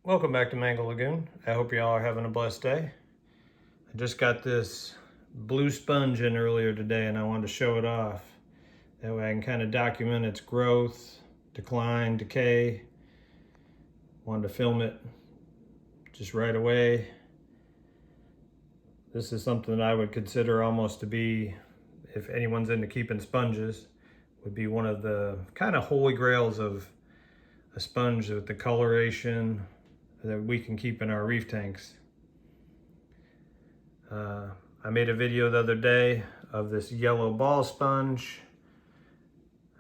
Welcome back to Mangrove Lagoon. I hope you all are having a blessed day. I just got this blue sponge in earlier today and I wanted to show it off. That way I can kind of document its growth, decline, decay. Wanted to film it just right away. This is something that I would consider almost to be, if anyone's into keeping sponges, would be one of the kind of holy grails of a sponge with the coloration that we can keep in our reef tanks. I made a video the other day of this yellow ball sponge.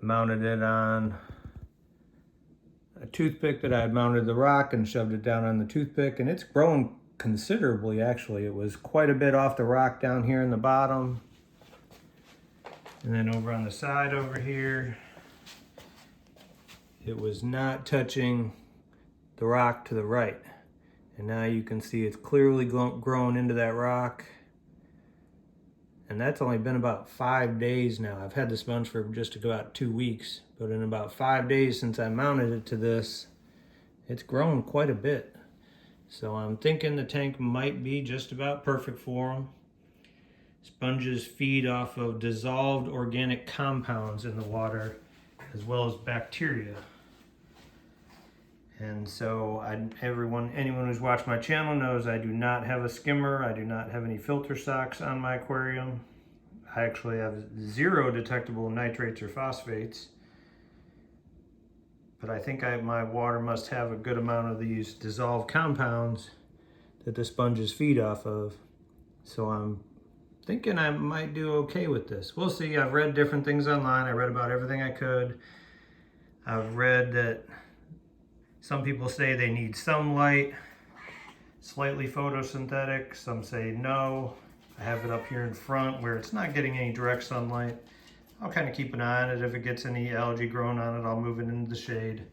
I mounted it on a toothpick that I had mounted the rock and shoved it down on the toothpick, and it's grown considerably actually. It was quite a bit off the rock down here in the bottom. And then over on the side over here, it was not touching the rock to the right. And now you can see it's clearly grown into that rock. And that's only been about 5 days now. I've had the sponge for just about 2 weeks, but in about 5 days since I mounted it to this, it's grown quite a bit. So I'm thinking the tank might be just about perfect for them. Sponges feed off of dissolved organic compounds in the water, as well as bacteria. And so anyone who's watched my channel knows I do not have a skimmer. I do not have any filter socks on my aquarium. I actually have 0 detectable nitrates or phosphates. But I think my water must have a good amount of these dissolved compounds that the sponges feed off of. So I'm thinking I might do okay with this. We'll see. I've read different things online. I read about everything I could. I've read that some people say they need some light, slightly photosynthetic. Some say no. I have it up here in front where it's not getting any direct sunlight. I'll kind of keep an eye on it. If it gets any algae growing on it, I'll move it into the shade.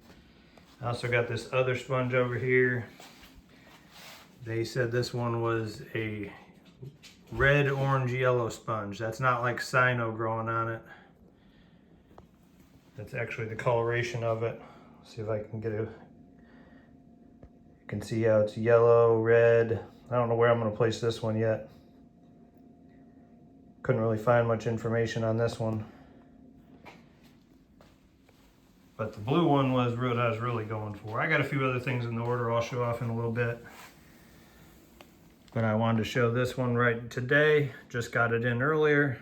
I also got this other sponge over here. They said this one was a red, orange, yellow sponge. That's not like cyano growing on it. That's actually the coloration of it. See if I can get a... You can see how it's yellow, red. I don't know where I'm going to place this one yet. Couldn't really find much information on this one. But the blue one was what I was really going for. I got a few other things in the order I'll show off in a little bit. But I wanted to show this one right today. Just got it in earlier.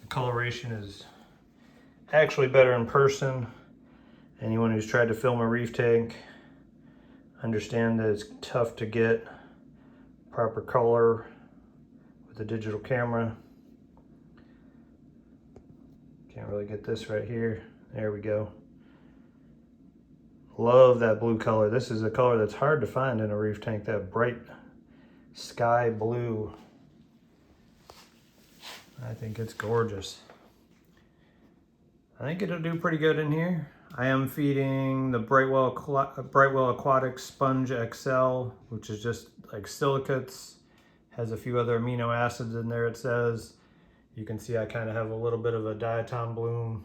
The coloration is actually better in person. Anyone who's tried to film a reef tank understand that it's tough to get proper color with a digital camera. Can't really get this right here. There we go. Love that blue color. This is a color that's hard to find in a reef tank, that bright sky blue. I think it's gorgeous. I think it'll do pretty good in here. I am feeding the Brightwell Aquatic Sponge XL, which is just like silicates. Has a few other amino acids in there, it says. You can see I kind of have a little bit of a diatom bloom,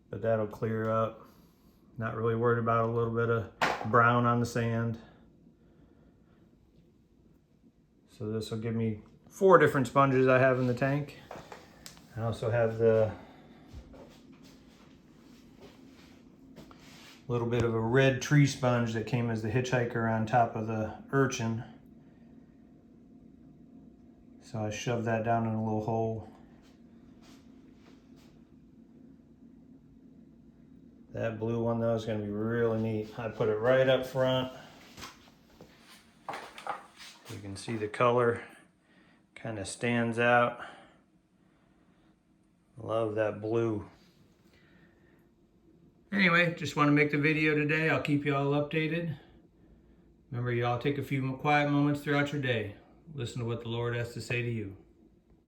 but that'll clear up. Not really worried about a little bit of brown on the sand. So this will give me 4 different sponges I have in the tank. I also have the little bit of a red tree sponge that came as the hitchhiker on top of the urchin. So I shoved that down in a little hole. That blue one though is going to be really neat. I put it right up front. You can see the color kind of stands out. Love that blue. Anyway, just want to make the video today. I'll keep you all updated. Remember, y'all take a few quiet moments throughout your day. Listen to what the Lord has to say to you.